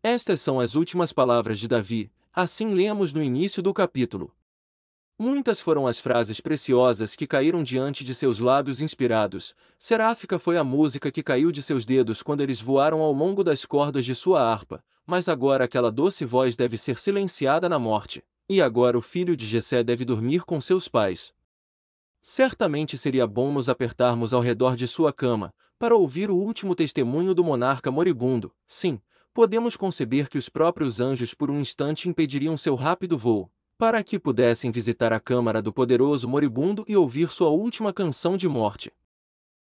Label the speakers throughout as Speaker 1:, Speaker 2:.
Speaker 1: Estas são as últimas palavras de Davi, assim lemos no início do capítulo. Muitas foram as frases preciosas que caíram diante de seus lábios inspirados. Seráfica foi a música que caiu de seus dedos quando eles voaram ao longo das cordas de sua harpa, mas agora aquela doce voz deve ser silenciada na morte, e agora o filho de Jessé deve dormir com seus pais. Certamente seria bom nos apertarmos ao redor de sua cama, para ouvir o último testemunho do monarca moribundo. Sim, podemos conceber que os próprios anjos por um instante impediriam seu rápido voo, para que pudessem visitar a câmara do poderoso moribundo e ouvir sua última canção de morte.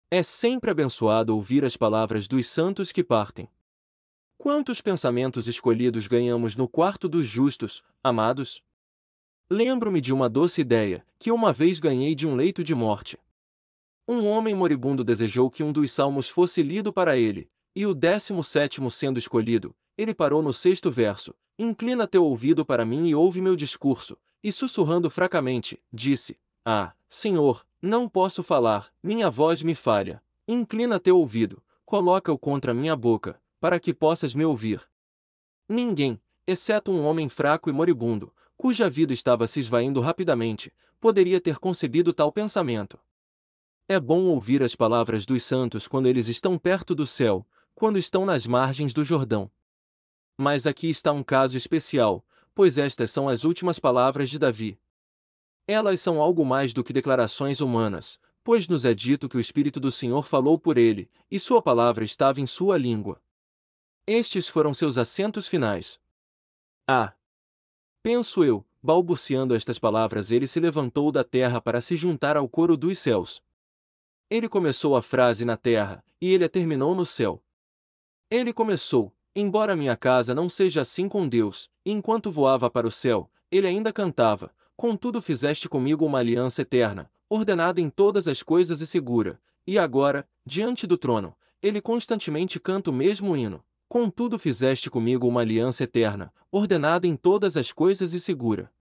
Speaker 1: É sempre abençoado ouvir as palavras dos santos que partem. Quantos pensamentos escolhidos ganhamos no quarto dos justos, amados? Lembro-me de uma doce ideia, que uma vez ganhei de um leito de morte. Um homem moribundo desejou que um dos salmos fosse lido para ele, e o 17º sendo escolhido, ele parou no 6º verso: "Inclina teu ouvido para mim e ouve meu discurso", e sussurrando fracamente, disse: "Ah, Senhor, não posso falar, minha voz me falha. Inclina teu ouvido, coloca-o contra minha boca, para que possas me ouvir." Ninguém, exceto um homem fraco e moribundo, cuja vida estava se esvaindo rapidamente, poderia ter concebido tal pensamento. É bom ouvir as palavras dos santos quando eles estão perto do céu, quando estão nas margens do Jordão. Mas aqui está um caso especial, pois estas são as últimas palavras de Davi. Elas são algo mais do que declarações humanas, pois nos é dito que o Espírito do Senhor falou por ele, e sua palavra estava em sua língua. Estes foram seus assentos finais. Ah! Penso eu, balbuciando estas palavras, ele se levantou da terra para se juntar ao coro dos céus. Ele começou a frase na terra, e ele a terminou no céu. Ele começou: "Embora minha casa não seja assim com Deus", e enquanto voava para o céu, ele ainda cantava: "Contudo fizeste comigo uma aliança eterna, ordenada em todas as coisas e segura." E agora, diante do trono, ele constantemente canta o mesmo hino: "Contudo fizeste comigo uma aliança eterna, ordenada em todas as coisas e segura."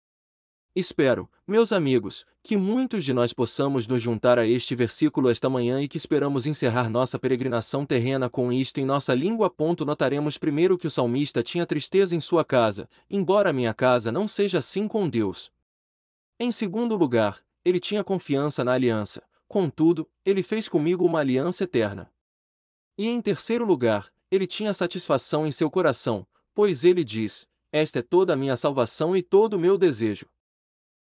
Speaker 1: Espero, meus amigos, que muitos de nós possamos nos juntar a este versículo esta manhã e que esperamos encerrar nossa peregrinação terrena com isto em nossa língua. Notaremos primeiro que o salmista tinha tristeza em sua casa, embora minha casa não seja assim com Deus. Em segundo lugar, ele tinha confiança na aliança, contudo, ele fez comigo uma aliança eterna. E em terceiro lugar, ele tinha satisfação em seu coração, pois ele diz: "Esta é toda a minha salvação e todo o meu desejo."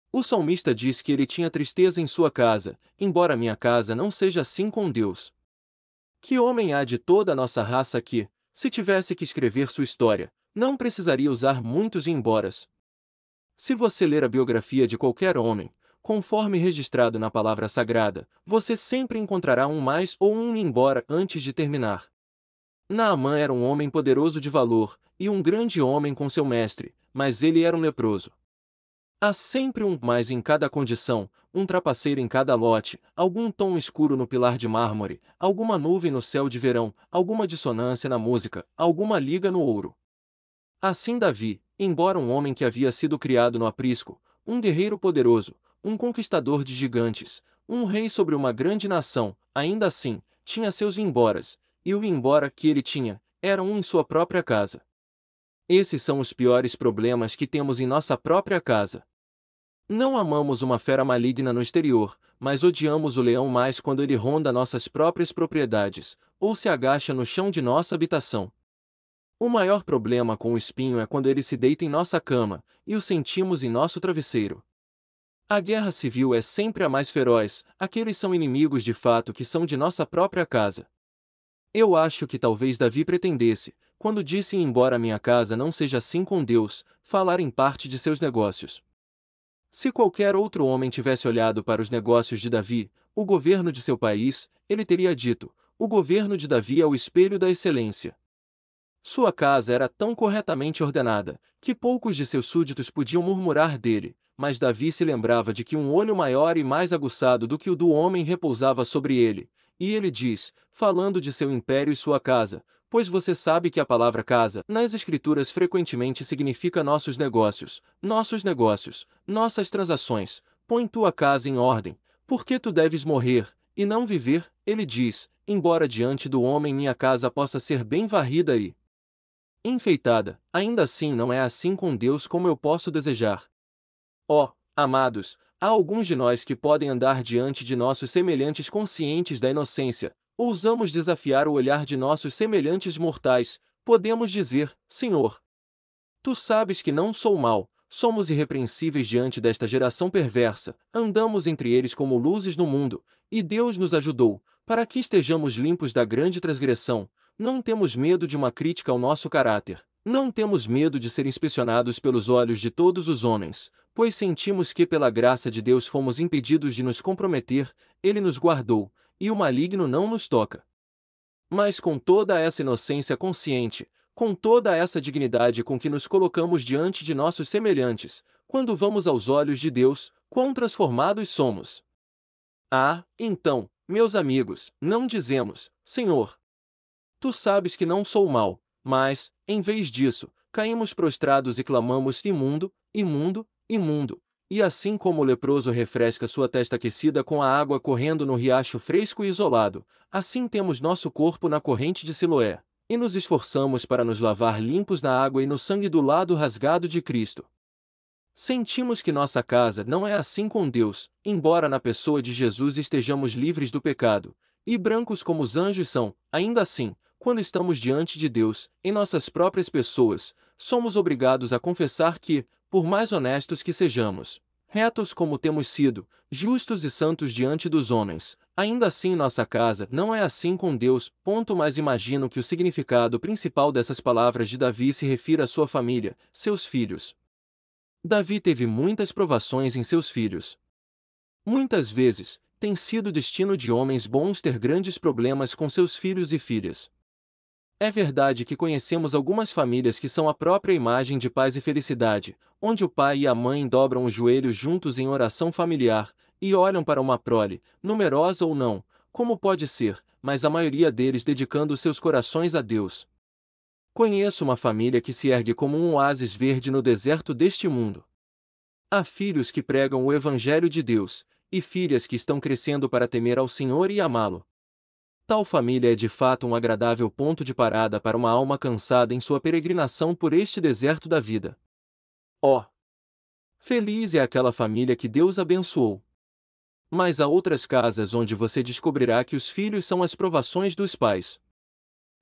Speaker 1: O salmista diz que ele tinha tristeza em sua casa, embora minha casa não seja assim com Deus. Que homem há de toda a nossa raça que, se tivesse que escrever sua história, não precisaria usar muitos emboras? Se você ler a biografia de qualquer homem, conforme registrado na palavra sagrada, você sempre encontrará um mais ou um embora antes de terminar. Naamã era um homem poderoso de valor, e um grande homem com seu mestre, mas ele era um leproso. Há sempre um mais em cada condição, um trapaceiro em cada lote, algum tom escuro no pilar de mármore, alguma nuvem no céu de verão, alguma dissonância na música, alguma liga no ouro. Assim Davi, embora um homem que havia sido criado no aprisco, um guerreiro poderoso, um conquistador de gigantes, um rei sobre uma grande nação, ainda assim, tinha seus emboras, e o embora que ele tinha, era um em sua própria casa. Esses são os piores problemas que temos em nossa própria casa. Não amamos uma fera maligna no exterior, mas odiamos o leão mais quando ele ronda nossas próprias propriedades, ou se agacha no chão de nossa habitação. O maior problema com o espinho é quando ele se deita em nossa cama, e o sentimos em nosso travesseiro. A guerra civil é sempre a mais feroz, aqueles são inimigos de fato que são de nossa própria casa. Eu acho que talvez Davi pretendesse, quando disse embora minha casa não seja assim com Deus, falar em parte de seus negócios. Se qualquer outro homem tivesse olhado para os negócios de Davi, o governo de seu país, ele teria dito: "O governo de Davi é o espelho da excelência." Sua casa era tão corretamente ordenada, que poucos de seus súditos podiam murmurar dele, mas Davi se lembrava de que um olho maior e mais aguçado do que o do homem repousava sobre ele, e ele diz, falando de seu império e sua casa: "Pois você sabe que a palavra casa, nas Escrituras frequentemente significa nossos negócios, nossas transações. Põe tua casa em ordem, porque tu deves morrer, e não viver." Ele diz: "Embora diante do homem minha casa possa ser bem varrida e enfeitada, ainda assim não é assim com Deus como eu posso desejar. Ó, amados, há alguns de nós que podem andar diante de nossos semelhantes conscientes da inocência. Ousamos desafiar o olhar de nossos semelhantes mortais. Podemos dizer: Senhor, tu sabes que não sou mau, somos irrepreensíveis diante desta geração perversa, andamos entre eles como luzes no mundo, e Deus nos ajudou, para que estejamos limpos da grande transgressão. Não temos medo de uma crítica ao nosso caráter, não temos medo de ser inspecionados pelos olhos de todos os homens, pois sentimos que pela graça de Deus fomos impedidos de nos comprometer, Ele nos guardou, e o maligno não nos toca. Mas com toda essa inocência consciente, com toda essa dignidade com que nos colocamos diante de nossos semelhantes, quando vamos aos olhos de Deus, quão transformados somos. Ah, então, meus amigos, não dizemos: Senhor, tu sabes que não sou mau, mas, em vez disso, caímos prostrados e clamamos: imundo, imundo, imundo. E assim como o leproso refresca sua testa aquecida com a água correndo no riacho fresco e isolado, assim temos nosso corpo na corrente de Siloé, e nos esforçamos para nos lavar limpos na água e no sangue do lado rasgado de Cristo. Sentimos que nossa casa não é assim com Deus, embora na pessoa de Jesus estejamos livres do pecado, e brancos como os anjos são, ainda assim, quando estamos diante de Deus, em nossas próprias pessoas, somos obrigados a confessar que, por mais honestos que sejamos, retos como temos sido, justos e santos diante dos homens, ainda assim nossa casa não é assim com Deus. Mas imagino que o significado principal dessas palavras de Davi se refira à sua família, seus filhos. Davi teve muitas provações em seus filhos. Muitas vezes, tem sido destino de homens bons ter grandes problemas com seus filhos e filhas. É verdade que conhecemos algumas famílias que são a própria imagem de paz e felicidade, onde o pai e a mãe dobram os joelhos juntos em oração familiar, e olham para uma prole, numerosa ou não, como pode ser, mas a maioria deles dedicando seus corações a Deus. Conheço uma família que se ergue como um oásis verde no deserto deste mundo. Há filhos que pregam o Evangelho de Deus, e filhas que estão crescendo para temer ao Senhor e amá-lo. Tal família é de fato um agradável ponto de parada para uma alma cansada em sua peregrinação por este deserto da vida. Oh! Feliz é aquela família que Deus abençoou. Mas há outras casas onde você descobrirá que os filhos são as provações dos pais.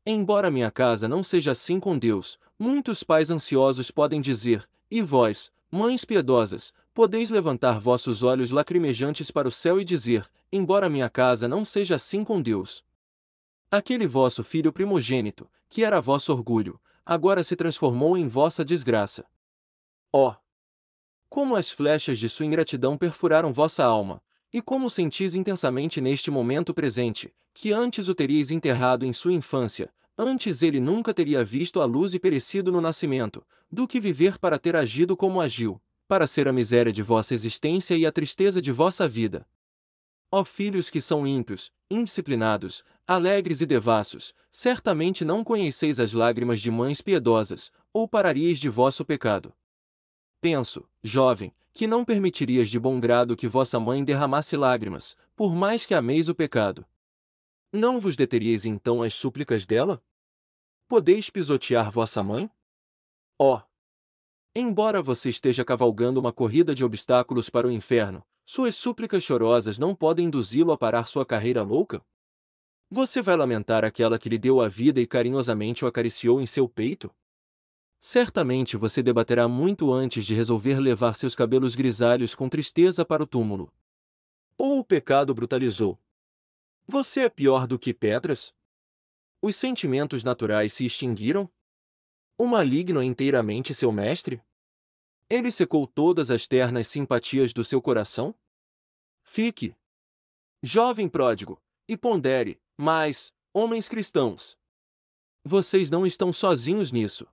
Speaker 1: Embora minha casa não seja assim com Deus, muitos pais ansiosos podem dizer: e vós, mães piedosas, podeis levantar vossos olhos lacrimejantes para o céu e dizer: embora minha casa não seja assim com Deus. Aquele vosso filho primogênito, que era vosso orgulho, agora se transformou em vossa desgraça. Oh! Como as flechas de sua ingratidão perfuraram vossa alma, e como sentis intensamente neste momento presente, que antes o teríeis enterrado em sua infância, antes ele nunca teria visto a luz e perecido no nascimento, do que viver para ter agido como agiu, para ser a miséria de vossa existência e a tristeza de vossa vida. Ó filhos que são ímpios, indisciplinados, alegres e devassos, certamente não conheceis as lágrimas de mães piedosas, ou pararíeis de vosso pecado. Penso, jovem, que não permitirias de bom grado que vossa mãe derramasse lágrimas, por mais que ameis o pecado. Não vos deteríeis então às súplicas dela? Podeis pisotear vossa mãe? Ó! Embora você esteja cavalgando uma corrida de obstáculos para o inferno, suas súplicas chorosas não podem induzi-lo a parar sua carreira louca? Você vai lamentar aquela que lhe deu a vida e carinhosamente o acariciou em seu peito? Certamente você debaterá muito antes de resolver levar seus cabelos grisalhos com tristeza para o túmulo. Ou o pecado brutalizou? Você é pior do que pedras? Os sentimentos naturais se extinguiram? O maligno é inteiramente seu mestre? Ele secou todas as ternas simpatias do seu coração? Fique, jovem pródigo, e pondere, mas, homens cristãos, vocês não estão sozinhos nisso.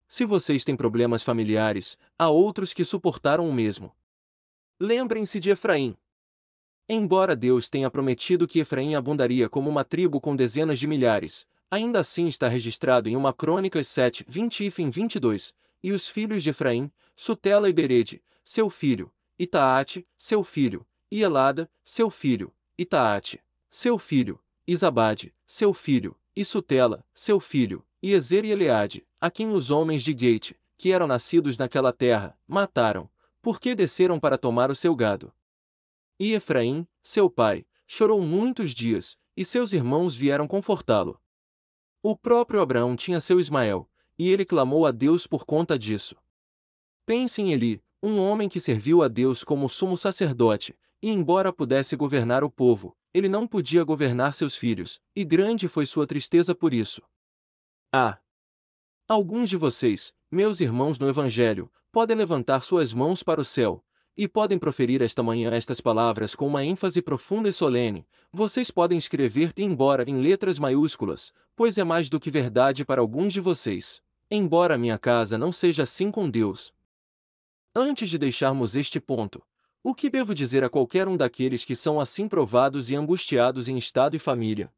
Speaker 1: Se vocês têm problemas familiares, há outros que suportaram o mesmo. Lembrem-se de Efraim. Embora Deus tenha prometido que Efraim abundaria como uma tribo com dezenas de milhares, ainda assim está registrado em 1 Crônicas 7, 20-22, e os filhos de Efraim, Sutela e Berede, seu filho, e Taate, seu filho, e Elada, seu filho, e Taate, seu filho, e Zabade, seu filho, e Sutela, seu filho, e Ezer e Eleade, a quem os homens de Gate, que eram nascidos naquela terra, mataram, porque desceram para tomar o seu gado. E Efraim, seu pai, chorou muitos dias, e seus irmãos vieram confortá-lo. O próprio Abraão tinha seu Ismael, e ele clamou a Deus por conta disso. Pense em Eli, um homem que serviu a Deus como sumo sacerdote, e embora pudesse governar o povo, ele não podia governar seus filhos, e grande foi sua tristeza por isso. Ah! Alguns de vocês, meus irmãos no Evangelho, podem levantar suas mãos para o céu, e podem proferir esta manhã estas palavras com uma ênfase profunda e solene. Vocês podem escrever embora em letras maiúsculas, pois é mais do que verdade para alguns de vocês. Embora minha casa não seja assim com Deus. Antes de deixarmos este ponto, o que devo dizer a qualquer um daqueles que são assim provados e angustiados em estado e família?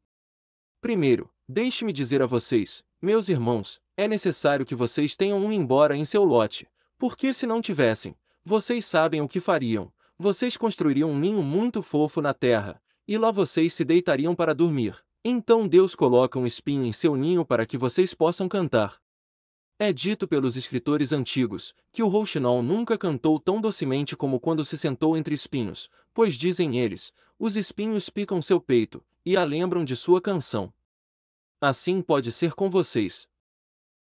Speaker 1: Primeiro, deixe-me dizer a vocês, meus irmãos, é necessário que vocês tenham um embora em seu lote, porque se não tivessem, vocês sabem o que fariam, vocês construiriam um ninho muito fofo na terra, e lá vocês se deitariam para dormir. Então Deus coloca um espinho em seu ninho para que vocês possam cantar. É dito pelos escritores antigos, que o rouxinol nunca cantou tão docemente como quando se sentou entre espinhos, pois dizem eles, os espinhos picam seu peito, e a lembram de sua canção. Assim pode ser com vocês.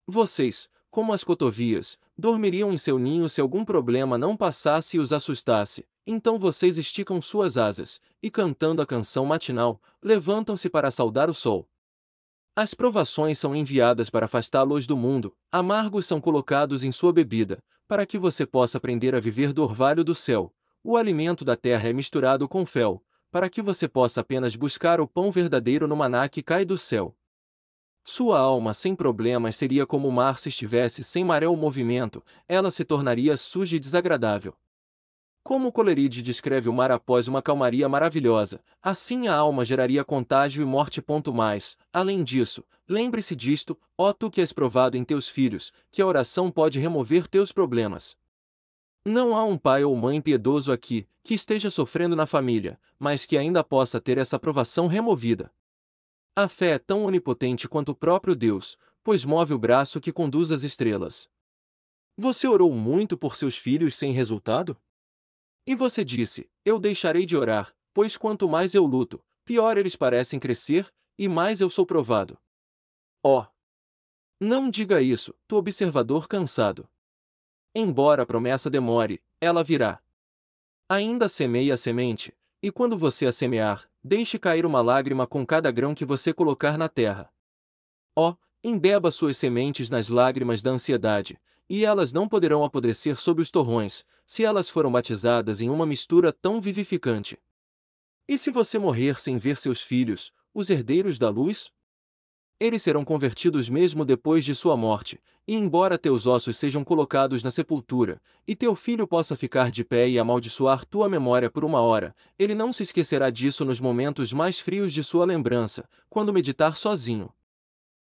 Speaker 1: Vocês, como as cotovias, dormiriam em seu ninho se algum problema não passasse e os assustasse, então vocês esticam suas asas, e cantando a canção matinal, levantam-se para saudar o sol. As provações são enviadas para afastá-los do mundo, amargos são colocados em sua bebida, para que você possa aprender a viver do orvalho do céu. O alimento da terra é misturado com fel, para que você possa apenas buscar o pão verdadeiro no maná que cai do céu. Sua alma sem problemas seria como o mar se estivesse sem maré ou movimento, ela se tornaria suja e desagradável. Como Coleridge descreve o mar após uma calmaria maravilhosa, assim a alma geraria contágio e morte. Mais, além disso, lembre-se disto, ó tu que és provado em teus filhos, que a oração pode remover teus problemas. Não há um pai ou mãe piedoso aqui, que esteja sofrendo na família, mas que ainda possa ter essa provação removida. A fé é tão onipotente quanto o próprio Deus, pois move o braço que conduz as estrelas. Você orou muito por seus filhos sem resultado? E você disse, eu deixarei de orar, pois quanto mais eu luto, pior eles parecem crescer, e mais eu sou provado. Oh! Não diga isso, tu observador cansado. Embora a promessa demore, ela virá. Ainda semeie a semente, e quando você a semear, deixe cair uma lágrima com cada grão que você colocar na terra. Oh! Embeba suas sementes nas lágrimas da ansiedade, e elas não poderão apodrecer sob os torrões, se elas foram batizadas em uma mistura tão vivificante. E se você morrer sem ver seus filhos, os herdeiros da luz? Eles serão convertidos mesmo depois de sua morte, e embora teus ossos sejam colocados na sepultura, e teu filho possa ficar de pé e amaldiçoar tua memória por uma hora, ele não se esquecerá disso nos momentos mais frios de sua lembrança, quando meditar sozinho.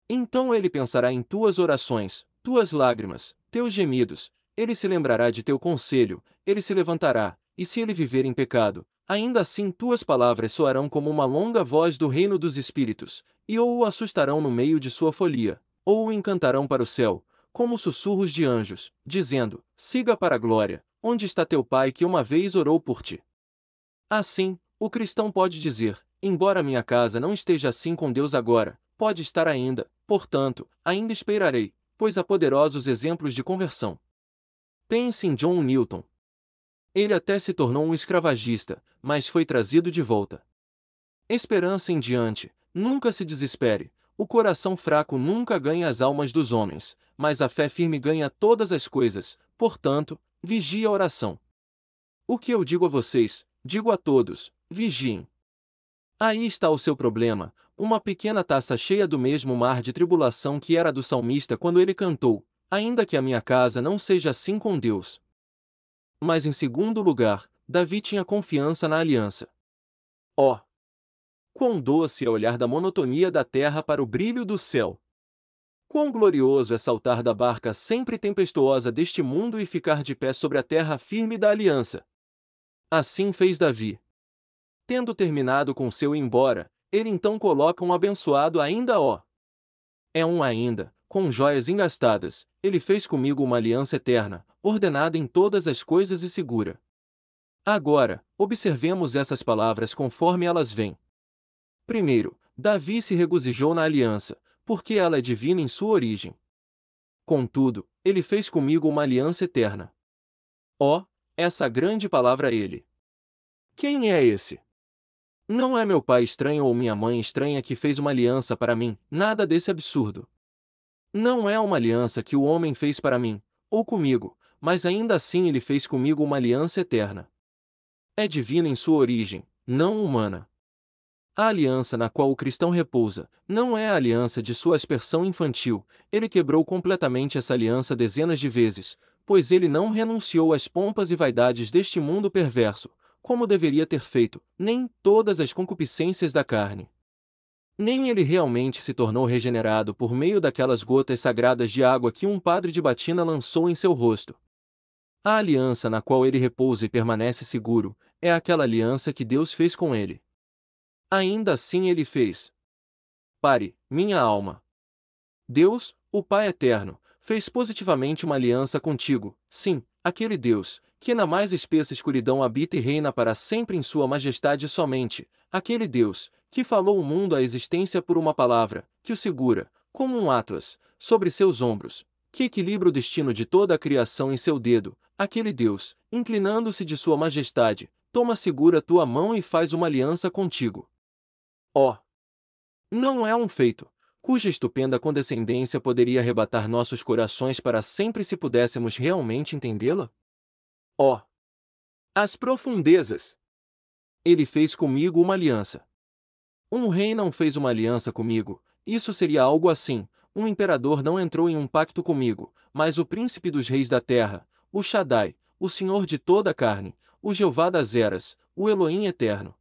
Speaker 1: Então ele pensará em tuas orações, tuas lágrimas, teus gemidos, ele se lembrará de teu conselho, ele se levantará, e se ele viver em pecado, ainda assim tuas palavras soarão como uma longa voz do reino dos espíritos, e ou o assustarão no meio de sua folia, ou o encantarão para o céu, como sussurros de anjos, dizendo, siga para a glória, onde está teu pai que uma vez orou por ti. Assim, o cristão pode dizer, embora minha casa não esteja assim com Deus agora, pode estar ainda, portanto, ainda esperarei, pois há poderosos exemplos de conversão. Pense em John Newton. Ele até se tornou um escravagista, mas foi trazido de volta. Esperança em diante, nunca se desespere, o coração fraco nunca ganha as almas dos homens, mas a fé firme ganha todas as coisas, portanto, vigie a oração. O que eu digo a vocês, digo a todos, vigiem. Aí está o seu problema, uma pequena taça cheia do mesmo mar de tribulação que era do salmista quando ele cantou, ainda que a minha casa não seja assim com Deus. Mas em segundo lugar, Davi tinha confiança na aliança. Oh! Quão doce é olhar da monotonia da terra para o brilho do céu! Quão glorioso é saltar da barca sempre tempestuosa deste mundo e ficar de pé sobre a terra firme da aliança! Assim fez Davi. Tendo terminado com seu ir embora, ele então coloca um abençoado ainda ó. É um ainda, com joias engastadas, ele fez comigo uma aliança eterna, ordenada em todas as coisas e segura. Agora, observemos essas palavras conforme elas vêm. Primeiro, Davi se regozijou na aliança, porque ela é divina em sua origem. Contudo, ele fez comigo uma aliança eterna. Ó, essa grande palavra ele. Quem é esse? Não é meu pai estranho ou minha mãe estranha que fez uma aliança para mim, nada desse absurdo. Não é uma aliança que o homem fez para mim, ou comigo, mas ainda assim ele fez comigo uma aliança eterna. É divina em sua origem, não humana. A aliança na qual o cristão repousa, não é a aliança de sua aspersão infantil, ele quebrou completamente essa aliança dezenas de vezes, pois ele não renunciou às pompas e vaidades deste mundo perverso, como deveria ter feito, nem todas as concupiscências da carne. Nem ele realmente se tornou regenerado por meio daquelas gotas sagradas de água que um padre de batina lançou em seu rosto. A aliança na qual ele repousa e permanece seguro, é aquela aliança que Deus fez com ele. Ainda assim ele fez. Pare, minha alma. Deus, o Pai eterno, fez positivamente uma aliança contigo, sim, aquele Deus, que na mais espessa escuridão habita e reina para sempre em sua majestade somente, aquele Deus, que falou o mundo à existência por uma palavra, que o segura, como um atlas, sobre seus ombros, que equilibra o destino de toda a criação em seu dedo, aquele Deus, inclinando-se de sua majestade, toma segura tua mão e faz uma aliança contigo. Ó! Não é um feito, cuja estupenda condescendência poderia arrebatar nossos corações para sempre se pudéssemos realmente entendê-la? Ó! As profundezas! Ele fez comigo uma aliança. Um rei não fez uma aliança comigo, isso seria algo assim, um imperador não entrou em um pacto comigo, mas o príncipe dos reis da terra, o Shaddai, o Senhor de toda a carne, o Jeová das eras, o Elohim eterno.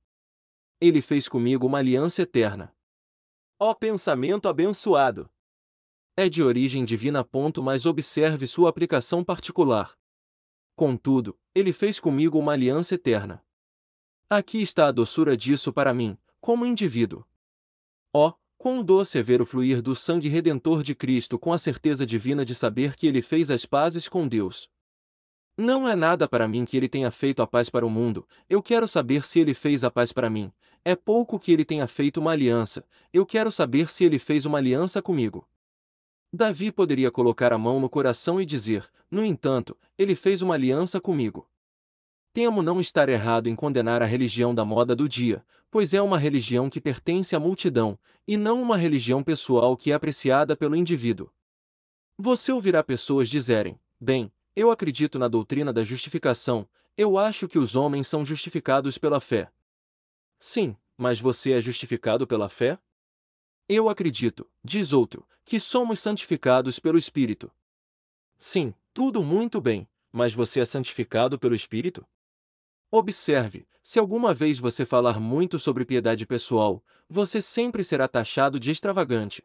Speaker 1: Ele fez comigo uma aliança eterna. Ó pensamento abençoado! É de origem divina. Mas observe sua aplicação particular. Contudo, ele fez comigo uma aliança eterna. Aqui está a doçura disso para mim, como indivíduo. Ó, quão doce é ver o fluir do sangue redentor de Cristo com a certeza divina de saber que ele fez as pazes com Deus. Não é nada para mim que ele tenha feito a paz para o mundo, eu quero saber se ele fez a paz para mim. É pouco que ele tenha feito uma aliança, eu quero saber se ele fez uma aliança comigo. Davi poderia colocar a mão no coração e dizer, no entanto, ele fez uma aliança comigo. Temo não estar errado em condenar a religião da moda do dia, pois é uma religião que pertence à multidão, e não uma religião pessoal que é apreciada pelo indivíduo. Você ouvirá pessoas dizerem, bem, eu acredito na doutrina da justificação, eu acho que os homens são justificados pela fé. Sim, mas você é justificado pela fé? Eu acredito, diz outro, que somos santificados pelo Espírito. Sim, tudo muito bem, mas você é santificado pelo Espírito? Observe, se alguma vez você falar muito sobre piedade pessoal, você sempre será taxado de extravagante.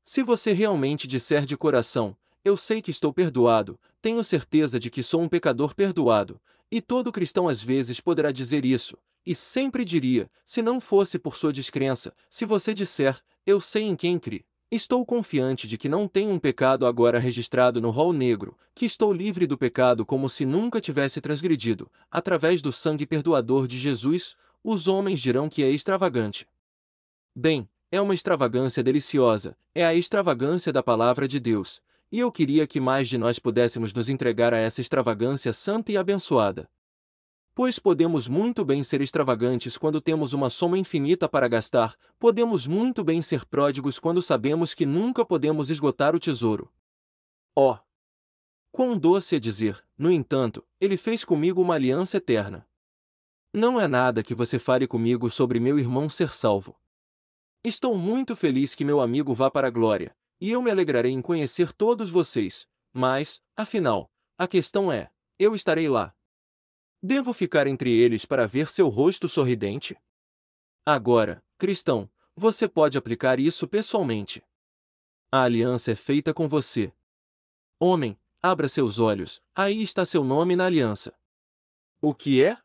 Speaker 1: Se você realmente disser de coração, eu sei que estou perdoado, tenho certeza de que sou um pecador perdoado, e todo cristão às vezes poderá dizer isso, e sempre diria, se não fosse por sua descrença, se você disser, eu sei em quem crie, estou confiante de que não tenho um pecado agora registrado no rol negro, que estou livre do pecado como se nunca tivesse transgredido, através do sangue perdoador de Jesus, os homens dirão que é extravagante. Bem, é uma extravagância deliciosa, é a extravagância da palavra de Deus, e eu queria que mais de nós pudéssemos nos entregar a essa extravagância santa e abençoada. Pois podemos muito bem ser extravagantes quando temos uma soma infinita para gastar, podemos muito bem ser pródigos quando sabemos que nunca podemos esgotar o tesouro. Ó! Quão doce é dizer, no entanto, ele fez comigo uma aliança eterna. Não é nada que você fale comigo sobre meu irmão ser salvo. Estou muito feliz que meu amigo vá para a glória, e eu me alegrarei em conhecer todos vocês, mas, afinal, a questão é, eu estarei lá. Devo ficar entre eles para ver seu rosto sorridente? Agora, cristão, você pode aplicar isso pessoalmente. A aliança é feita com você. Homem, abra seus olhos, aí está seu nome na aliança. O que é?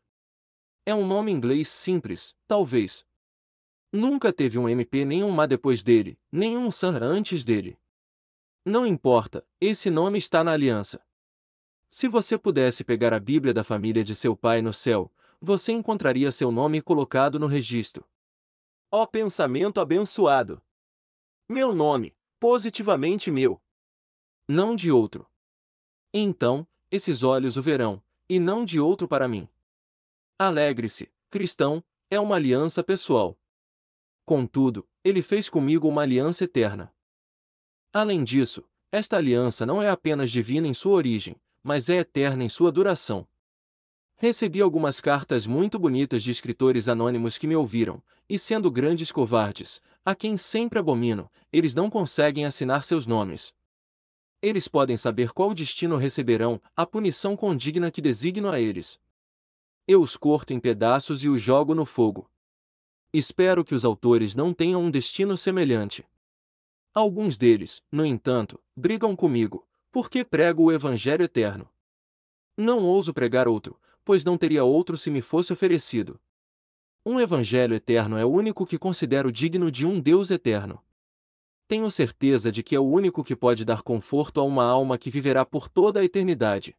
Speaker 1: É um nome inglês simples, talvez. Nunca teve um MP nem um MA depois dele, nem um SAN antes dele. Não importa, esse nome está na aliança. Se você pudesse pegar a Bíblia da família de seu pai no céu, você encontraria seu nome colocado no registro. Ó pensamento abençoado! Meu nome, positivamente meu, não de outro. Então, esses olhos o verão, e não de outro para mim. Alegre-se, cristão, é uma aliança pessoal. Contudo, ele fez comigo uma aliança eterna. Além disso, esta aliança não é apenas divina em sua origem, mas é eterna em sua duração. Recebi algumas cartas muito bonitas de escritores anônimos que me ouviram, e sendo grandes covardes, a quem sempre abomino, eles não conseguem assinar seus nomes. Eles podem saber qual destino receberão, a punição condigna que designo a eles. Eu os corto em pedaços e os jogo no fogo. Espero que os autores não tenham um destino semelhante. Alguns deles, no entanto, brigam comigo, porque prego o Evangelho eterno. Não ouso pregar outro, pois não teria outro se me fosse oferecido. Um Evangelho eterno é o único que considero digno de um Deus eterno. Tenho certeza de que é o único que pode dar conforto a uma alma que viverá por toda a eternidade.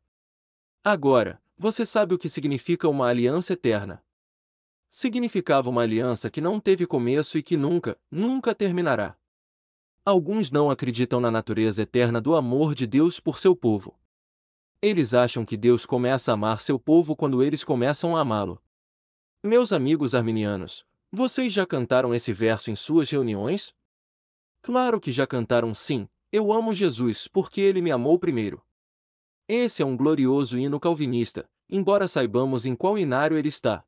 Speaker 1: Agora, você sabe o que significa uma aliança eterna. Significava uma aliança que não teve começo e que nunca, nunca terminará. Alguns não acreditam na natureza eterna do amor de Deus por seu povo. Eles acham que Deus começa a amar seu povo quando eles começam a amá-lo. Meus amigos arminianos, vocês já cantaram esse verso em suas reuniões? Claro que já cantaram sim, eu amo Jesus porque ele me amou primeiro. Esse é um glorioso hino calvinista, embora saibamos em qual inário ele está.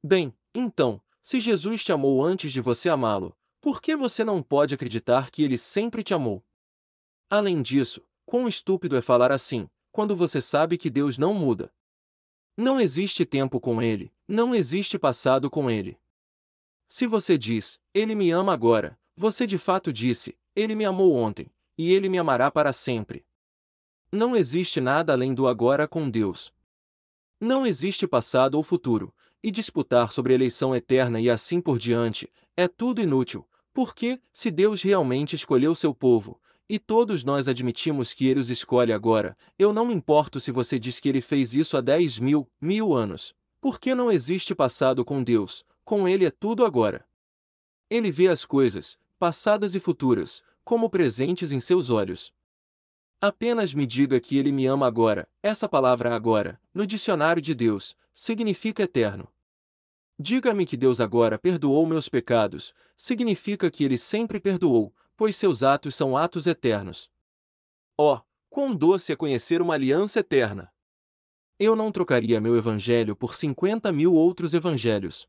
Speaker 1: Bem, então, se Jesus te amou antes de você amá-lo, por que você não pode acreditar que ele sempre te amou? Além disso, quão estúpido é falar assim, quando você sabe que Deus não muda. Não existe tempo com ele, não existe passado com ele. Se você diz, ele me ama agora, você de fato disse, ele me amou ontem, e ele me amará para sempre. Não existe nada além do agora com Deus. Não existe passado ou futuro, e disputar sobre eleição eterna e assim por diante, é tudo inútil, porque, se Deus realmente escolheu seu povo, e todos nós admitimos que ele os escolhe agora, eu não me importo se você diz que ele fez isso há 10.000 anos, porque não existe passado com Deus, com ele é tudo agora. Ele vê as coisas, passadas e futuras, como presentes em seus olhos. Apenas me diga que ele me ama agora. Essa palavra agora, no dicionário de Deus, significa eterno. Diga-me que Deus agora perdoou meus pecados, significa que ele sempre perdoou, pois seus atos são atos eternos. Oh, quão doce é conhecer uma aliança eterna! Eu não trocaria meu evangelho por 50.000 outros evangelhos.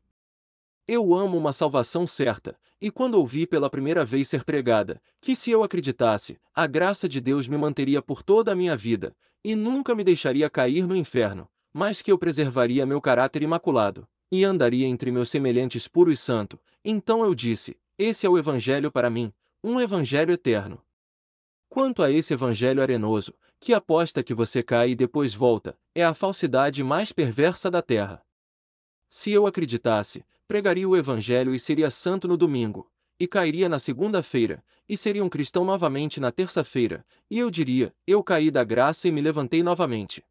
Speaker 1: Eu amo uma salvação certa, e quando ouvi pela primeira vez ser pregada, que se eu acreditasse, a graça de Deus me manteria por toda a minha vida, e nunca me deixaria cair no inferno, mas que eu preservaria meu caráter imaculado, e andaria entre meus semelhantes puro e santo, então eu disse, esse é o evangelho para mim, um evangelho eterno. Quanto a esse evangelho arenoso, que aposta que você cai e depois volta, é a falsidade mais perversa da terra. Se eu acreditasse, pregaria o Evangelho e seria santo no domingo, e cairia na segunda-feira, e seria um cristão novamente na terça-feira, e eu diria, eu caí da graça e me levantei novamente.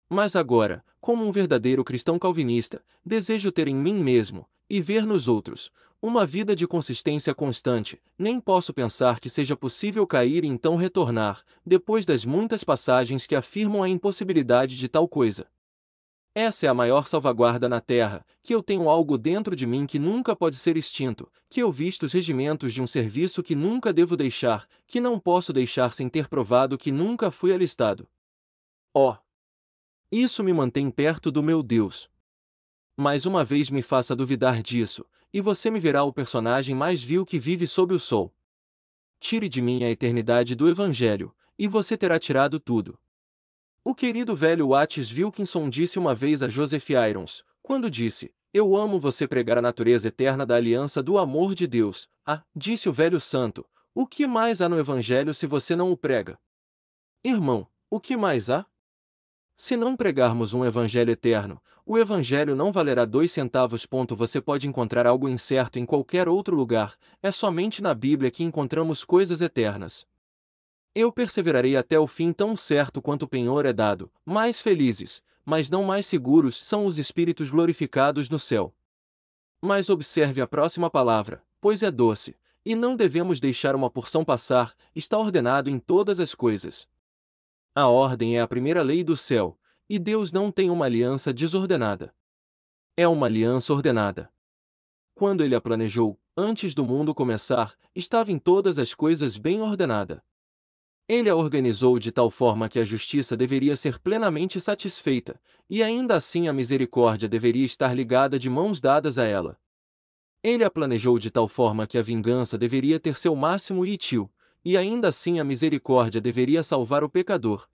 Speaker 1: Mas agora, como um verdadeiro cristão calvinista, desejo ter em mim mesmo, e ver nos outros, uma vida de consistência constante, nem posso pensar que seja possível cair e então retornar, depois das muitas passagens que afirmam a impossibilidade de tal coisa. Essa é a maior salvaguarda na terra, que eu tenho algo dentro de mim que nunca pode ser extinto, que eu visto os regimentos de um serviço que nunca devo deixar, que não posso deixar sem ter provado que nunca fui alistado. Oh! Isso me mantém perto do meu Deus. Mais uma vez me faça duvidar disso, e você me verá o personagem mais vil que vive sob o sol. Tire de mim a eternidade do Evangelho, e você terá tirado tudo. O querido velho Watts Wilkinson disse uma vez a Joseph Irons, quando disse, eu amo você pregar a natureza eterna da aliança do amor de Deus. Ah, disse o velho santo, o que mais há no Evangelho se você não o prega? Irmão, o que mais há? Se não pregarmos um Evangelho eterno, o Evangelho não valerá 2 centavos. Você pode encontrar algo incerto em qualquer outro lugar, é somente na Bíblia que encontramos coisas eternas. Eu perseverarei até o fim, tão certo quanto o penhor é dado. Mais felizes, mas não mais seguros, são os espíritos glorificados no céu. Mas observe a próxima palavra, pois é doce, e não devemos deixar uma porção passar, está ordenado em todas as coisas. A ordem é a primeira lei do céu, e Deus não tem uma aliança desordenada. É uma aliança ordenada. Quando ele a planejou, antes do mundo começar, estava em todas as coisas bem ordenada. Ele a organizou de tal forma que a justiça deveria ser plenamente satisfeita, e ainda assim a misericórdia deveria estar ligada de mãos dadas a ela. Ele a planejou de tal forma que a vingança deveria ter seu máximo ítio, e ainda assim a misericórdia deveria salvar o pecador.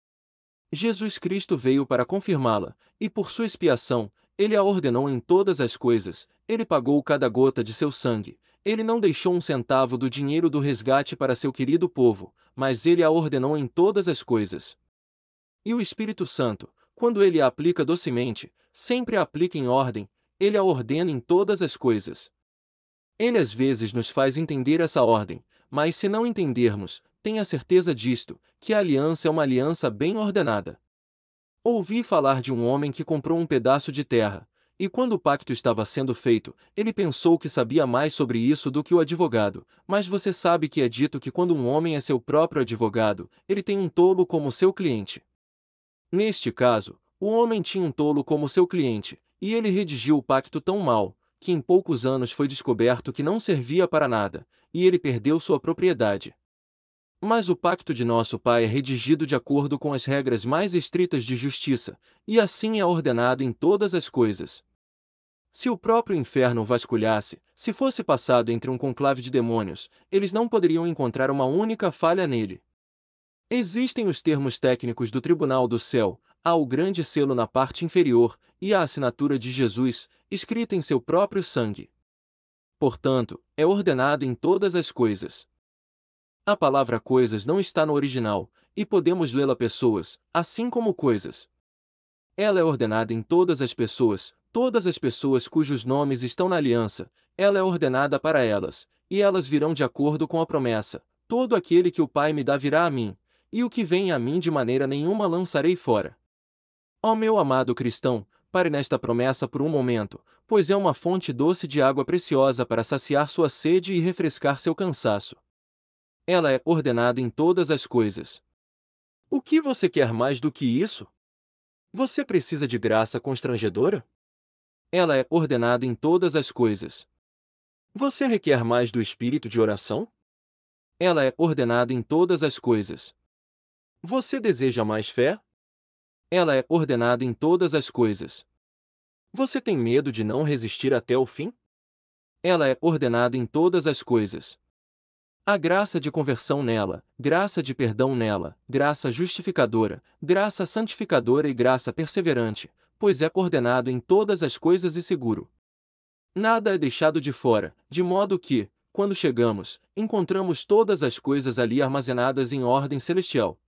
Speaker 1: Jesus Cristo veio para confirmá-la, e por sua expiação, ele a ordenou em todas as coisas, ele pagou cada gota de seu sangue, ele não deixou um centavo do dinheiro do resgate para seu querido povo, mas ele a ordenou em todas as coisas. E o Espírito Santo, quando ele a aplica docemente, sempre a aplica em ordem, ele a ordena em todas as coisas. Ele às vezes nos faz entender essa ordem, mas se não entendermos, tenha certeza disto, que a aliança é uma aliança bem ordenada. Ouvi falar de um homem que comprou um pedaço de terra, e quando o pacto estava sendo feito, ele pensou que sabia mais sobre isso do que o advogado, mas você sabe que é dito que quando um homem é seu próprio advogado, ele tem um tolo como seu cliente. Neste caso, o homem tinha um tolo como seu cliente, e ele redigiu o pacto tão mal, que em poucos anos foi descoberto que não servia para nada, e ele perdeu sua propriedade. Mas o pacto de nosso Pai é redigido de acordo com as regras mais estritas de justiça, e assim é ordenado em todas as coisas. Se o próprio inferno vasculhasse, se fosse passado entre um conclave de demônios, eles não poderiam encontrar uma única falha nele. Existem os termos técnicos do Tribunal do Céu, há o grande selo na parte inferior, e a assinatura de Jesus, escrita em seu próprio sangue. Portanto, é ordenado em todas as coisas. A palavra coisas não está no original, e podemos lê-la pessoas, assim como coisas. Ela é ordenada em todas as pessoas cujos nomes estão na aliança, ela é ordenada para elas, e elas virão de acordo com a promessa: todo aquele que o Pai me dá virá a mim, e o que vem a mim de maneira nenhuma lançarei fora. Ó meu amado cristão, pare nesta promessa por um momento, pois é uma fonte doce de água preciosa para saciar sua sede e refrescar seu cansaço. Ela é ordenada em todas as coisas. O que você quer mais do que isso? Você precisa de graça constrangedora? Ela é ordenada em todas as coisas. Você requer mais do espírito de oração? Ela é ordenada em todas as coisas. Você deseja mais fé? Ela é ordenada em todas as coisas. Você tem medo de não resistir até o fim? Ela é ordenada em todas as coisas. Há graça de conversão nela, graça de perdão nela, graça justificadora, graça santificadora e graça perseverante, pois é ordenado em todas as coisas e seguro. Nada é deixado de fora, de modo que, quando chegamos, encontramos todas as coisas ali armazenadas em ordem celestial.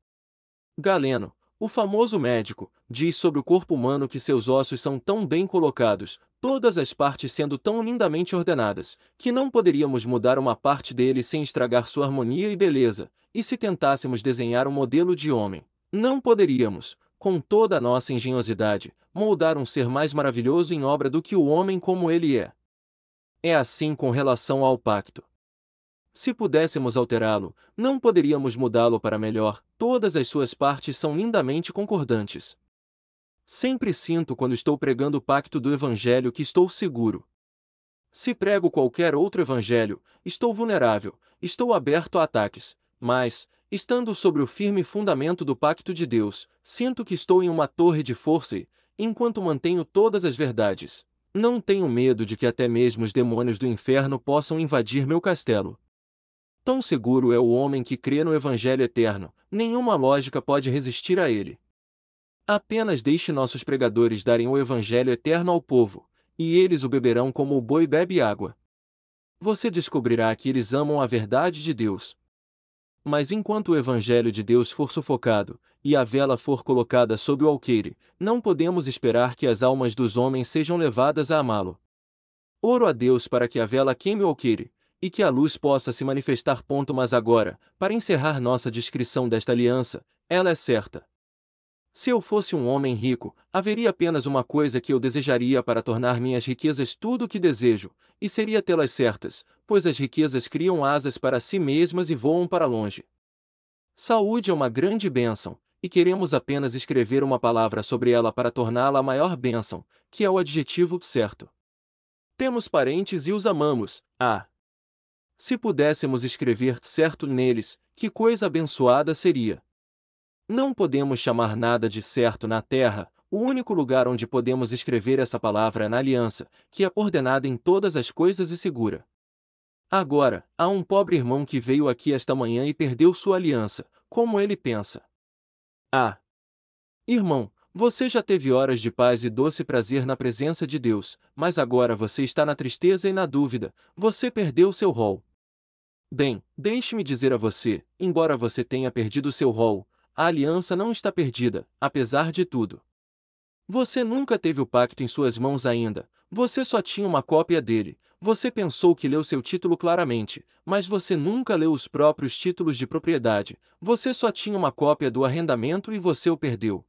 Speaker 1: Galeno, o famoso médico, diz sobre o corpo humano que seus ossos são tão bem colocados, todas as partes sendo tão lindamente ordenadas, que não poderíamos mudar uma parte dele sem estragar sua harmonia e beleza, e se tentássemos desenhar um modelo de homem, não poderíamos, com toda a nossa engenhosidade, moldar um ser mais maravilhoso em obra do que o homem como ele é. É assim com relação ao pacto. Se pudéssemos alterá-lo, não poderíamos mudá-lo para melhor, todas as suas partes são lindamente concordantes. Sempre sinto quando estou pregando o pacto do Evangelho que estou seguro. Se prego qualquer outro Evangelho, estou vulnerável, estou aberto a ataques, mas, estando sobre o firme fundamento do pacto de Deus, sinto que estou em uma torre de força e, enquanto mantenho todas as verdades, não tenho medo de que até mesmo os demônios do inferno possam invadir meu castelo. Tão seguro é o homem que crê no Evangelho eterno, nenhuma lógica pode resistir a ele. Apenas deixe nossos pregadores darem o Evangelho eterno ao povo, e eles o beberão como o boi bebe água. Você descobrirá que eles amam a verdade de Deus. Mas enquanto o Evangelho de Deus for sufocado, e a vela for colocada sob o alqueire, não podemos esperar que as almas dos homens sejam levadas a amá-lo. Oro a Deus para que a vela queime o alqueire, e que a luz possa se manifestar. Mas agora, para encerrar nossa descrição desta aliança, ela é certa. Se eu fosse um homem rico, haveria apenas uma coisa que eu desejaria para tornar minhas riquezas tudo o que desejo, e seria tê-las certas, pois as riquezas criam asas para si mesmas e voam para longe. Saúde é uma grande bênção, e queremos apenas escrever uma palavra sobre ela para torná-la a maior bênção, que é o adjetivo certo. Temos parentes e os amamos. Se pudéssemos escrever certo neles, que coisa abençoada seria! Não podemos chamar nada de certo na terra, o único lugar onde podemos escrever essa palavra é na aliança, que é ordenada em todas as coisas e segura. Agora, há um pobre irmão que veio aqui esta manhã e perdeu sua aliança. Como ele pensa? Irmão, você já teve horas de paz e doce prazer na presença de Deus, mas agora você está na tristeza e na dúvida, você perdeu seu rol. Bem, deixe-me dizer a você, embora você tenha perdido seu rol, a aliança não está perdida, apesar de tudo. Você nunca teve o pacto em suas mãos ainda, você só tinha uma cópia dele, você pensou que leu seu título claramente, mas você nunca leu os próprios títulos de propriedade, você só tinha uma cópia do arrendamento e você o perdeu.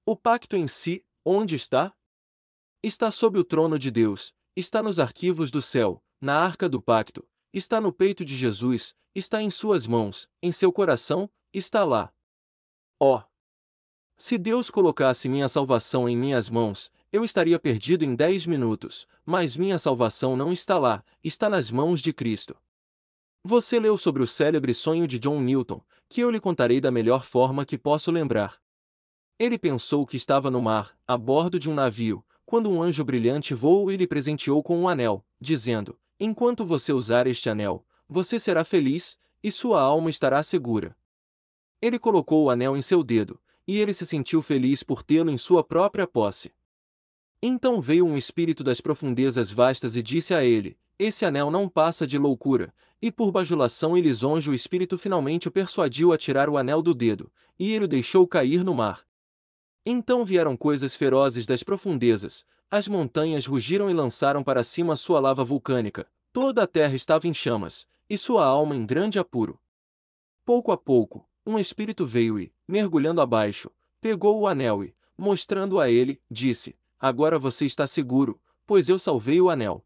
Speaker 1: O pacto em si, onde está? Está sob o trono de Deus, está nos arquivos do céu, na arca do pacto, está no peito de Jesus, está em suas mãos, em seu coração, está lá. Se Deus colocasse minha salvação em minhas mãos, eu estaria perdido em 10 minutos, mas minha salvação não está lá, está nas mãos de Cristo. Você leu sobre o célebre sonho de John Newton, que eu lhe contarei da melhor forma que posso lembrar. Ele pensou que estava no mar, a bordo de um navio, quando um anjo brilhante voou e lhe presenteou com um anel, dizendo: enquanto você usar este anel, você será feliz, e sua alma estará segura. Ele colocou o anel em seu dedo, e ele se sentiu feliz por tê-lo em sua própria posse. Então veio um espírito das profundezas vastas e disse a ele: esse anel não passa de loucura, e por bajulação e lisonja o espírito finalmente o persuadiu a tirar o anel do dedo, e ele o deixou cair no mar. Então vieram coisas ferozes das profundezas, as montanhas rugiram e lançaram para cima sua lava vulcânica, toda a terra estava em chamas, e sua alma em grande apuro. Pouco a pouco, um espírito veio e, mergulhando abaixo, pegou o anel e, mostrando a ele, disse: agora você está seguro, pois eu salvei o anel.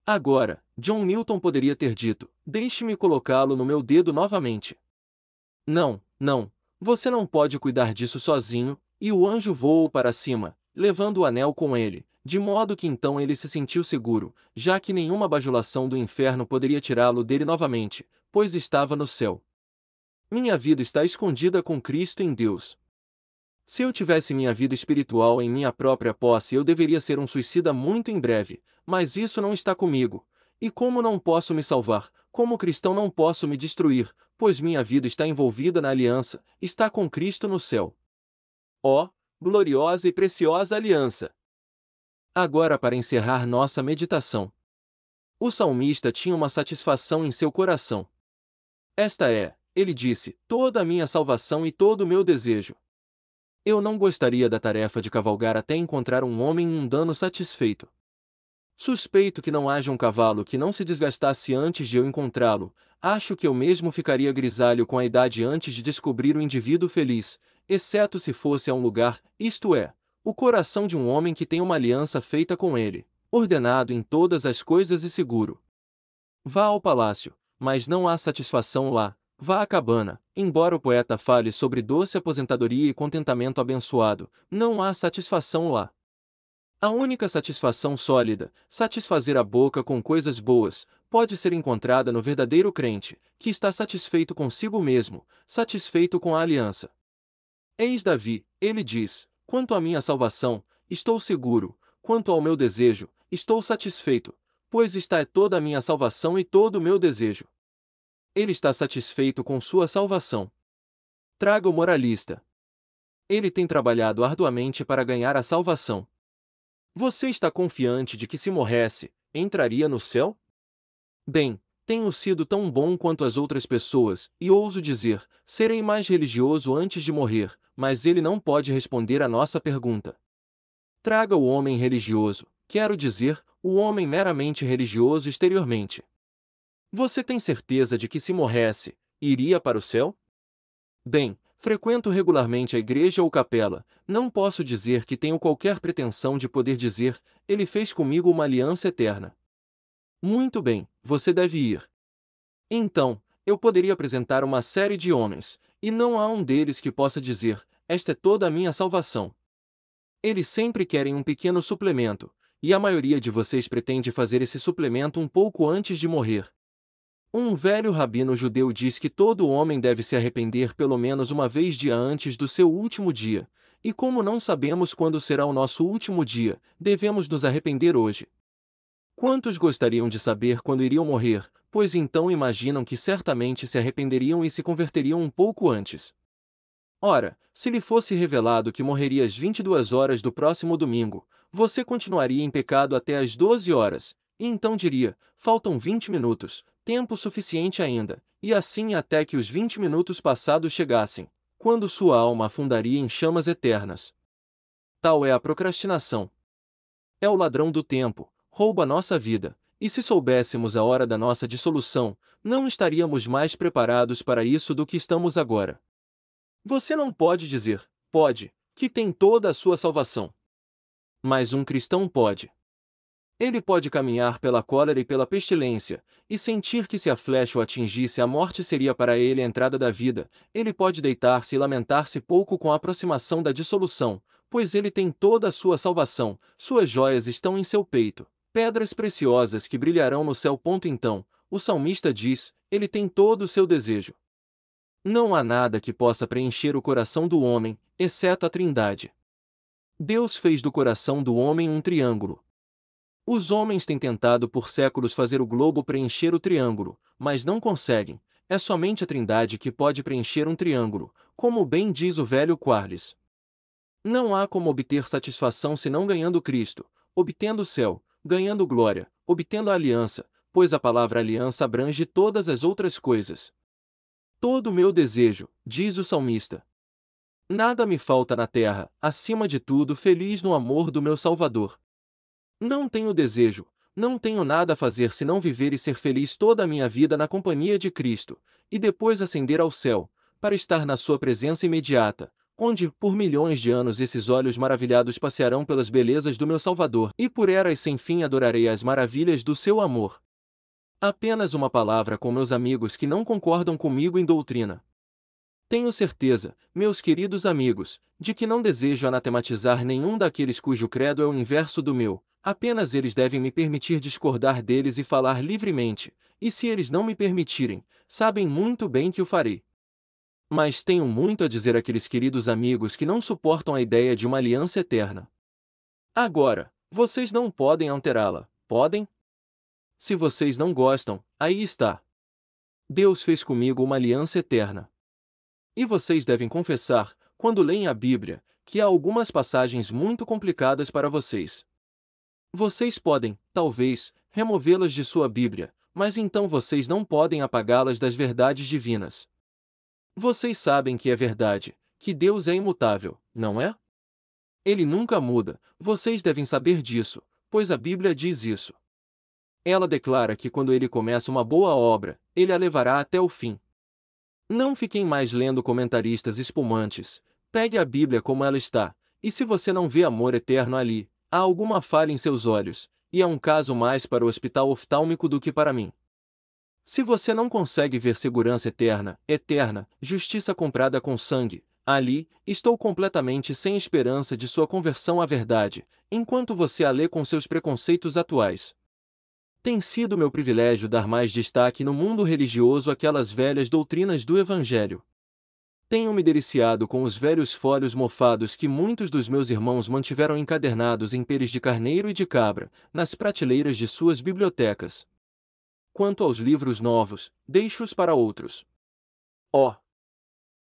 Speaker 1: Agora, John Newton poderia ter dito: deixe-me colocá-lo no meu dedo novamente. Não, você não pode cuidar disso sozinho, e o anjo voou para cima, levando o anel com ele, de modo que então ele se sentiu seguro, já que nenhuma bajulação do inferno poderia tirá-lo dele novamente, pois estava no céu. Minha vida está escondida com Cristo em Deus. Se eu tivesse minha vida espiritual em minha própria posse, eu deveria ser um suicida muito em breve, mas isso não está comigo. E como não posso me salvar, como cristão não posso me destruir, pois minha vida está envolvida na aliança, está com Cristo no céu. Gloriosa e preciosa aliança! Agora, para encerrar nossa meditação. O salmista tinha uma satisfação em seu coração. Esta é, ele disse, toda a minha salvação e todo o meu desejo. Eu não gostaria da tarefa de cavalgar até encontrar um homem mundano satisfeito. Suspeito que não haja um cavalo que não se desgastasse antes de eu encontrá-lo. Acho que eu mesmo ficaria grisalho com a idade antes de descobrir o indivíduo feliz, exceto se fosse a um lugar, isto é, o coração de um homem que tem uma aliança feita com ele, ordenado em todas as coisas e seguro. Vá ao palácio, mas não há satisfação lá. Vá à cabana, embora o poeta fale sobre doce aposentadoria e contentamento abençoado, não há satisfação lá. A única satisfação sólida, satisfazer a boca com coisas boas, pode ser encontrada no verdadeiro crente, que está satisfeito consigo mesmo, satisfeito com a aliança. Eis Davi, ele diz: quanto à minha salvação, estou seguro, quanto ao meu desejo, estou satisfeito, pois está toda a minha salvação e todo o meu desejo. Ele está satisfeito com sua salvação. Traga o moralista. Ele tem trabalhado arduamente para ganhar a salvação. Você está confiante de que se morresse, entraria no céu? Bem, tenho sido tão bom quanto as outras pessoas, e ouso dizer, serei mais religioso antes de morrer, mas ele não pode responder à nossa pergunta. Traga o homem religioso, quero dizer, o homem meramente religioso exteriormente. Você tem certeza de que se morresse, iria para o céu? Bem, frequento regularmente a igreja ou capela, não posso dizer que tenho qualquer pretensão de poder dizer, ele fez comigo uma aliança eterna. Muito bem, você deve ir. Então, eu poderia apresentar uma série de homens, e não há um deles que possa dizer, esta é toda a minha salvação. Eles sempre querem um pequeno suplemento, e a maioria de vocês pretende fazer esse suplemento um pouco antes de morrer. Um velho rabino judeu diz que todo homem deve se arrepender pelo menos uma vez dia antes do seu último dia, e como não sabemos quando será o nosso último dia, devemos nos arrepender hoje. Quantos gostariam de saber quando iriam morrer, pois então imaginam que certamente se arrependeriam e se converteriam um pouco antes? Ora, se lhe fosse revelado que morreria às 22 horas do próximo domingo, você continuaria em pecado até às 12 horas, e então diria, faltam 20 minutos, tempo suficiente ainda, e assim até que os 20 minutos passados chegassem, quando sua alma afundaria em chamas eternas. Tal é a procrastinação. É o ladrão do tempo, rouba nossa vida, e se soubéssemos a hora da nossa dissolução, não estaríamos mais preparados para isso do que estamos agora. Você não pode dizer, pode, que tem toda a sua salvação. Mas um cristão pode. Ele pode caminhar pela cólera e pela pestilência, e sentir que se a flecha o atingisse a morte seria para ele a entrada da vida. Ele pode deitar-se e lamentar-se pouco com a aproximação da dissolução, pois ele tem toda a sua salvação, suas joias estão em seu peito, pedras preciosas que brilharão no céu. Então, o salmista diz, ele tem todo o seu desejo. Não há nada que possa preencher o coração do homem, exceto a Trindade. Deus fez do coração do homem um triângulo. Os homens têm tentado por séculos fazer o globo preencher o triângulo, mas não conseguem. É somente a Trindade que pode preencher um triângulo, como bem diz o velho Quarles. Não há como obter satisfação senão ganhando Cristo, obtendo o céu, ganhando glória, obtendo a aliança, pois a palavra aliança abrange todas as outras coisas. Todo o meu desejo, diz o salmista. Nada me falta na terra, acima de tudo feliz no amor do meu Salvador. Não tenho desejo, não tenho nada a fazer senão viver e ser feliz toda a minha vida na companhia de Cristo, e depois ascender ao céu, para estar na sua presença imediata, onde, por milhões de anos esses olhos maravilhados passearão pelas belezas do meu Salvador, e por eras sem fim adorarei as maravilhas do seu amor. Apenas uma palavra com meus amigos que não concordam comigo em doutrina. Tenho certeza, meus queridos amigos, de que não desejo anatematizar nenhum daqueles cujo credo é o inverso do meu, apenas eles devem me permitir discordar deles e falar livremente, e se eles não me permitirem, sabem muito bem que o farei. Mas tenho muito a dizer àqueles queridos amigos que não suportam a ideia de uma aliança eterna. Agora, vocês não podem alterá-la, podem? Se vocês não gostam, aí está. Deus fez comigo uma aliança eterna. E vocês devem confessar, quando leem a Bíblia, que há algumas passagens muito complicadas para vocês. Vocês podem, talvez, removê-las de sua Bíblia, mas então vocês não podem apagá-las das verdades divinas. Vocês sabem que é verdade, que Deus é imutável, não é? Ele nunca muda, vocês devem saber disso, pois a Bíblia diz isso. Ela declara que quando ele começa uma boa obra, ele a levará até o fim. Não fiquem mais lendo comentaristas espumantes, pegue a Bíblia como ela está, e se você não vê amor eterno ali, há alguma falha em seus olhos, e é um caso mais para o hospital oftálmico do que para mim. Se você não consegue ver segurança eterna, justiça comprada com sangue, ali, estou completamente sem esperança de sua conversão à verdade, enquanto você a lê com seus preconceitos atuais. Tem sido meu privilégio dar mais destaque no mundo religioso àquelas velhas doutrinas do Evangelho. Tenho me deliciado com os velhos folhos mofados que muitos dos meus irmãos mantiveram encadernados em peles de carneiro e de cabra, nas prateleiras de suas bibliotecas. Quanto aos livros novos, deixo-os para outros. Oh!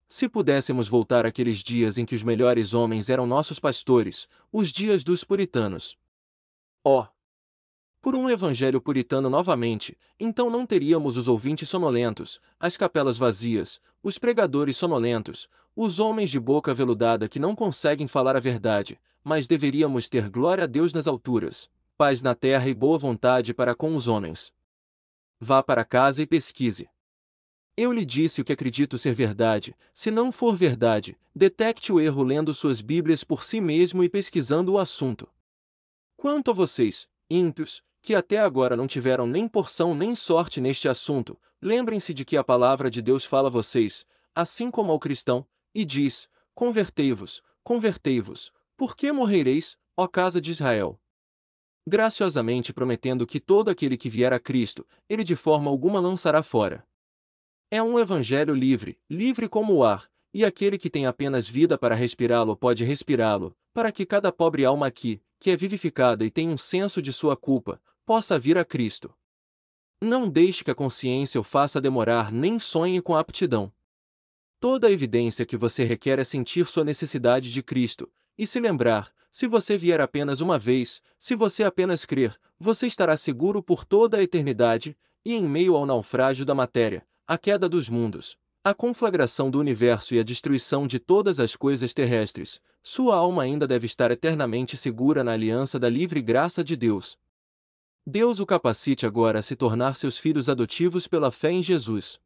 Speaker 1: Se pudéssemos voltar àqueles dias em que os melhores homens eram nossos pastores, os dias dos puritanos. Oh! Por um evangelho puritano novamente, então não teríamos os ouvintes sonolentos, as capelas vazias, os pregadores sonolentos, os homens de boca veludada que não conseguem falar a verdade, mas deveríamos ter glória a Deus nas alturas, paz na terra e boa vontade para com os homens. Vá para casa e pesquise. Eu lhe disse o que acredito ser verdade. Se não for verdade, detecte o erro lendo suas Bíblias por si mesmo e pesquisando o assunto. Quanto a vocês, ímpios, que até agora não tiveram nem porção nem sorte neste assunto, lembrem-se de que a palavra de Deus fala a vocês, assim como ao cristão, e diz: convertei-vos, convertei-vos, por que morrereis, ó casa de Israel? Graciosamente prometendo que todo aquele que vier a Cristo, ele de forma alguma lançará fora. É um evangelho livre, livre como o ar, e aquele que tem apenas vida para respirá-lo pode respirá-lo, para que cada pobre alma aqui, que é vivificada e tem um senso de sua culpa, possa vir a Cristo. Não deixe que a consciência o faça demorar nem sonhe com a aptidão. Toda a evidência que você requer é sentir sua necessidade de Cristo, e se lembrar, se você vier apenas uma vez, se você apenas crer, você estará seguro por toda a eternidade, e em meio ao naufrágio da matéria, a queda dos mundos, a conflagração do universo e a destruição de todas as coisas terrestres, sua alma ainda deve estar eternamente segura na aliança da livre graça de Deus. Deus o capacite agora a se tornar seus filhos adotivos pela fé em Jesus.